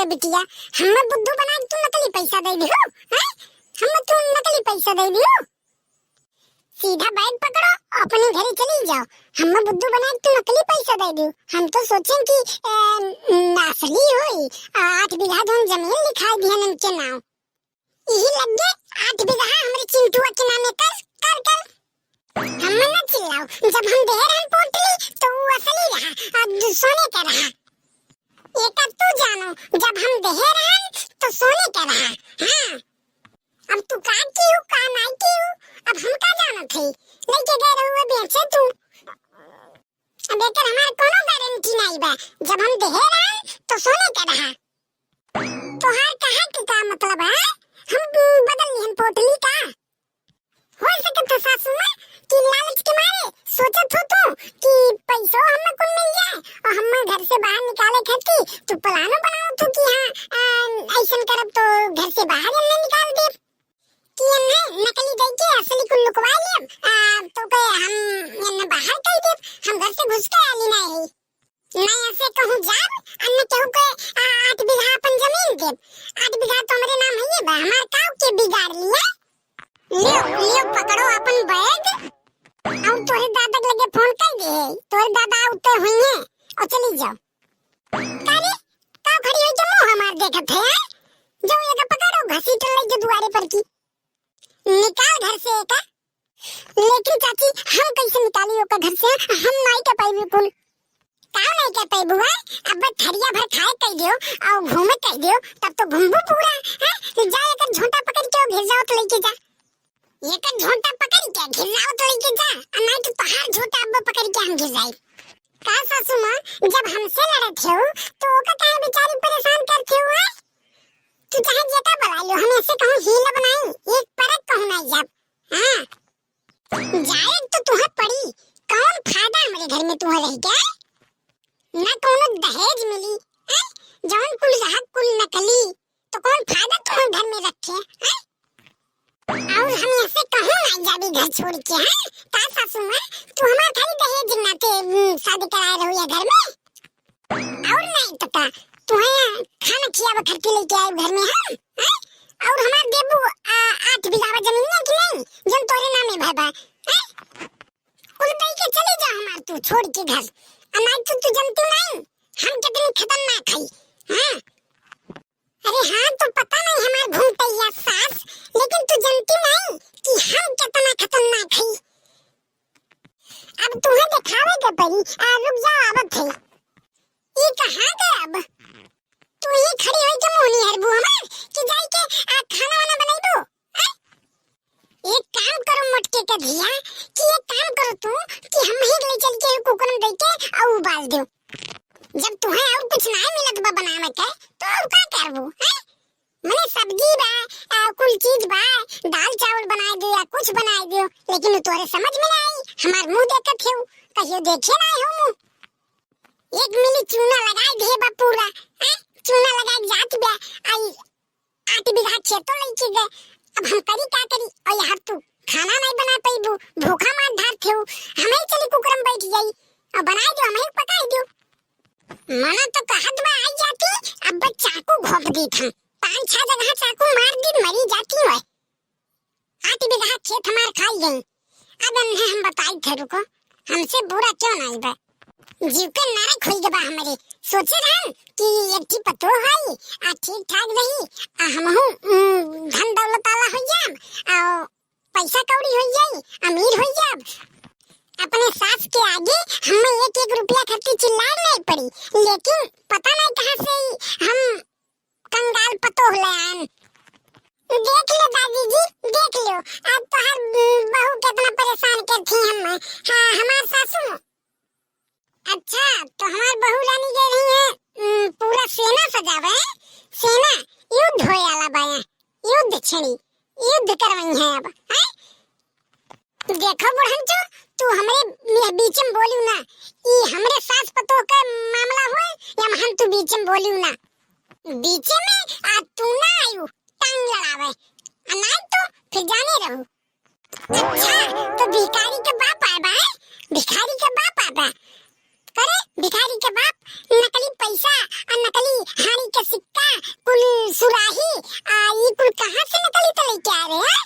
बिटिया, हमें बुद्धू बना के तू नकली पैसा दे दियो, हैं? हमें तू नकली पैसा दे दियो। सीधा बैग पकड़ो, अपने घरे चली जाओ। हमें बुद्धू बना के तू नकली पैसा दे दियो। हम तो सोचें कि असली होई। 8 बीघा धन जमीन लिखा दिया इनके नाम। यही लग गए 8 बीघा हमारे चिंटुआ के नामे कर। हमें न चिल्लाओ, जब हम दे रहे पोटली तो वो असली रहा और सोने का रहा। एक तू जानो, जब हम दे रहे तो सोने का रहा। हाँ, अब तू का क्यों का नहीं क्यों, अब हम का जानो थे लेके गए रहुए बेचे तू। अब एक हमारे कोनो गारंटी नहीं बा, जब हम दे रहे तो सोने का रहा। तो हर कहा कि का मतलब है, हम बदल लिहन पोटली का। हो सके तो सासू मां कि लालच के मारे सोचत हो तू कि पैसों हमें कुल मिल जाए और हमें घर से बाहर निकाले खातिर तू प्लानो बनाओ तू कि हाँ ऐसा करब तो घर से बाहर हमने निकाल दे कि हमने नकली दे के असली कुल लुकवा लियम। तो के हम हमने बाहर कर दे, हम घर से घुस के आली नहीं नहीं ऐसे कहूँ जाब अन्य कहूँ के 8 बीघा अपन जमीन दे। 8 बीघा तो हमारे नाम है, बा हमार काऊ के बिगाड़ लिया। लियो पकड़ो अपन बैग और तोरे दादा के लगे फोन कर दे। तोरे दादा उठे हुए हैं और चली जाओ। कारे का खड़ी हो जमो हमार देखत है, जो ये पकड़ो घसीट ले जो दुआरे पर की निकाल घर से का। लेकिन चाची हम कैसे निकालियो का घर से, हम नहीं कर पाई बिल्कुल। का नहीं कर पाई बुआ, अब थरिया भर खाए कह दियो और घूमे कह दियो तब तो घूमबू पूरा। हां जाए कर झोंटा पकड़ के घिर जाओ तो लेके जा। ये का झोंटा पकड़ के घिर जाओ तो लेके जा, और नहीं तो पहाड़ झोंटा अब पकड़ के हम घिर जाए। का सासू मां जब हमसे लड़त हो तो ओका काहे बेचारी परेशान करते हो है? तू चाहे जेता बुला लो, हम ऐसे कहूं हील बनाई एक परत कहूं नहीं जब। हां जाए तो तुह पड़ी, कौन फायदा हमारे घर में तुह रह गया ना कोनो दहेज मिली है, जौन कुल रहा कुल नकली, तो कौन फायदा तुह घर में रखे है? और हम ऐसे कहूं नहीं जाबी घर छोड़ के हैं का सासू मां, तू हमार खाली दहेज ना के शादी कराए रहो या घर में। और नहीं तो का तू है खाना खियावा खर्चे लेके आए घर में हम हैं? और हमार देबू 8 बीघा जमीन है कि नहीं जन तोरे नामे भाबा हैं? कुल दई के चले जा हमार तू छोड़ के घर। अनाज तू जनती नहीं हम कितनी खतरनाक है। हां अरे हाँ तो पता नहीं हमार घूमते या सास, लेकिन तू जानती नहीं कि हम कितना खतरनाक है। अब तुम्हें दिखावे के पड़ी। रुक जाओ आवत है। ये कहाँ गए अब? तू ये खड़ी हुई क्यों मोनी हरबू हमार कि जाई के खाना वाना बनाई दो। एक काम करो मोटके का धिया कि एक काम करो तू कि हम ही ले चल के कुकर में दे के और उबाल दो। जब तुम्हें और कुछ नहीं मिलत बा बनावे के तो और का करबू हैं? मने सब्जी बा कुल चीज बा, दाल चावल बनाए दो या कुछ बनाए दो, लेकिन तोरे समझ में नहीं आई। हमार मुंह देखत हो कहियो देखे नहीं हो मुंह। एक मिली चूना लगाई दे बा पूरा हैं, चूना लगाई जात बा आई 8 बीघा खेतो लेके गए। अब हम करी का करी और यार तू खाना नहीं बना पाईबू, भूखा मार धार थे हमें चली कुकर में बैठ जाई और बनाई दो हमें पकाई दो। मना तो कहत बा आई जाती, अब चाकू घोप दी था 5-6 जगह चाकू मार दी मरी जाती है। 8 बीघा खेत हमार खाई गई। अब हम बताई थे रुको हमसे बुरा क्यों नहीं बा, जीव के नरक होई गबा हमारे। सोचे रहन कि एक ठी पतो है ठीक ठाक रही हमहु धन दौलत वाला हो जाम और पैसा कौड़ी हो जाई अमीर हो जाब। अपने सास के आगे हमें 1-1 रुपया खर्ची चिल्लाए नहीं पड़ी, लेकिन पता नहीं कहाँ से हम कंगाल पतो ले आन। देख लो दादी जी देख लो, अब तो हर बहू कितना परेशान करती हम। हाँ हमार सासू। अच्छा तो हमार बहू रानी कह रही है पूरा सेना सजावे है, सेना युद्ध होए वाला बाया, युद्ध छड़ी युद्ध करवाई है अब हैं? देखो बुढ़न चो तू हमरे बीच में बोलियो ना, ई हमरे सास पतो का मामला होए या हम तू बीच में बोलियो ना। बीच में तू ना आयु टांग लड़ावे अनाज तो फिर जाने रहू। अच्छा तो भिखारी के बाप आए बा, भिखारी के बाप आए बा करे भिखारी के बाप नकली पैसा और नकली हाड़ी के सिक्का कुल सुराही ये कुल कहाँ से नकली तले के आ रहे हैं?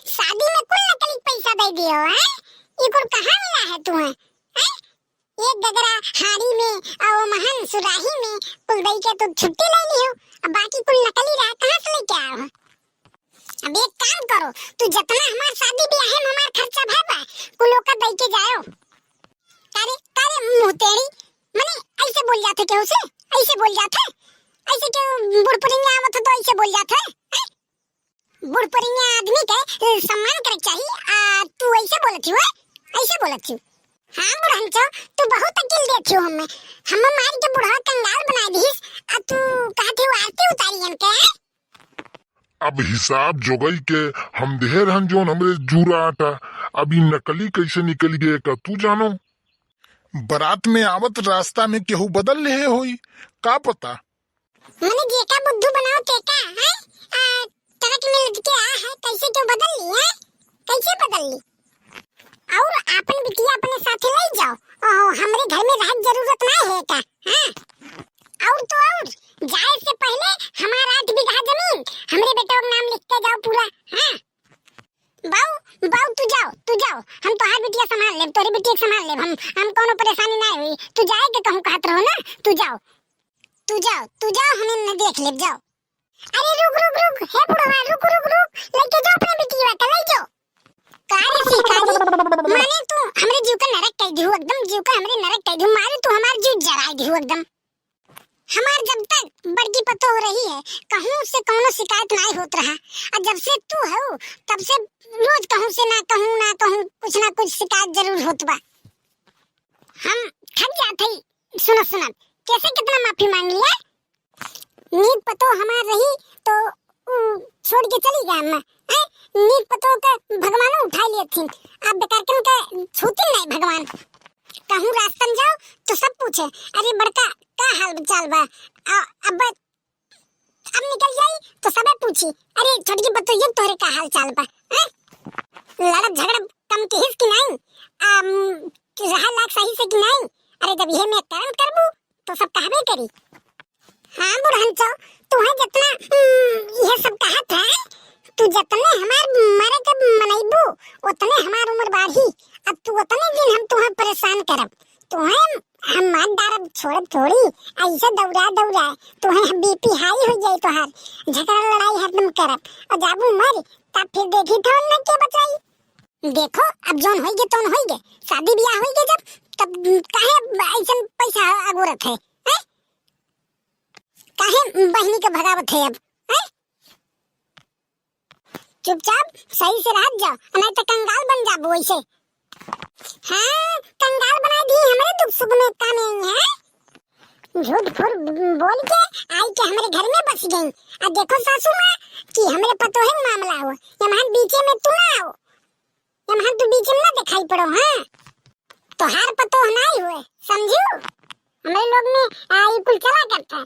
शादी में कुल नकली पैसा दे दियो है? ये कुल कहाँ मिला है तुम्हें हैं? एक गगरा हाड़ी में और महन सुराही में कुल दई के तो छुट्टी ले ली हो, अब बाकी कुल नकली रहा कहाँ से लेके आए हो? अब एक काम करो, तू जितना हमार शादी ब्याह में हमार खर्चा भरवा कुल ओका दई के जाओ। तारे तारे मुंह तेरी मने ऐसे बोल जाते क्यों से? ऐसे बोल जाते ऐसे क्यों? बुढ़पुरिया आवत तो ऐसे बोल जाते हैं? बुढ़पुरिया आदमी के सम्मान करे चाहिए, तू ऐसे बोलत हो? ऐसे बोलत हो? हाँ बुढ़ंचो, तू बहुत अकेल देत हो हम मार के बुढ़ा कंगाल बना दीस, आ तू कहते हो आरती उतारी हमके? अब हिसाब जोगई के हम देहे रहन जोन हमरे जूरा आटा, अभी नकली कैसे निकल गए का तू जानो। बारात में आवत रास्ता में केहू बदल ले होई, का पता। मने जेका बुद्धू बनाओ तेका है ट्रक में लद के आ है, कैसे क्यों बदल ली है? कैसे बदल ली? और अपन बिटिया अपने साथे ले जाओ, हमरे घर में रह जरूरत ना है का? हां और तो और जाए से पहले हमारा 8 बीघा जमीन हमरे बेटों के नाम लिख के जाओ पूरा। हां बाऊ बाऊ तू जाओ हम तो हर बिटिया संभाल ले, तोरी बिटिया संभाल ले, हम कोनो परेशानी ना हुई। तू जाए के कहूं कहत रहो ना, तू जाओ हमें न देख ले जाओ। अरे रुक हे बुढ़वा रुक लेके जाओ अपने बिटिया का, ले जाओ। कारे सिखाई माने तू हमरे जीव का नरक कर दियो, एकदम जीव का हमरे नरक कर दियो, मारे तू हमार जीव जरा दियो एकदम। हमार जब तक बड़की पतो हो रही है कहूं से कोनो शिकायत नहीं होत रहा, और जब से तू हो तब से रोज कहूं से ना कहूं कुछ ना कुछ शिकायत जरूर होत बा। हम थक जाते ही सुनो कैसे कितना माफी मांग लिया। नीक पतो हमार रही तो छोड़ के चली गया मैं, नीक पतो का भगवान उठा लिए थी, अब बेकार के छूती नहीं भगवान। कहूं रास्ता जाओ तो सब पूछे अरे बड़का का हाल चाल बा, अब निकल जाई तो सबे पूछी अरे छोटकी बत्तू ये तोरे का हाल चाल बा। लड़त झगड़ा कम के हिस की नहीं, रहा लाग सही से की नहीं। अरे जब ये मैं कर्म करबू तो सब कहबे करी। हाँ बुढ़ंचो तुम्हें जितना ये सब कहत है, तू जितने हमार मरे के मनैबू उतने हमार उम्र बढ़ी, अब तू उतने दिन हम तुम्हें परेशान करब, तुम्हें हम मार डारब छोड़ब थोड़ी, ऐसे दौड़ा तुम्हें बीपी हाई हो जाए तोहार, झगड़ा लड़ाई हरदम करब और जाबू मर तब फिर देखी तो न के बचाई। देखो अब जोन होई गे तोन होई गे, शादी ब्याह होई गे जब तब काहे ऐसन पैसा अगोरत है? काहे बहनी के भगावत है अब? चुपचाप सही से रह जाओ, नहीं तो कंगाल बन जाबो ऐसे। हाँ कंगाल बना दी हमारे दुख सुख में काम नहीं है। झूठ फूट बोल के आई के हमारे घर में बस गई। अब देखो सासू माँ कि हमारे पतो है मामला हो, यमहान बीचे में तू ना आओ, यमहान तू बीच में ना दिखाई पड़ो। हाँ तो हार पतो नहीं हुए समझू, हमारे लोग में ये कुल चला करता है।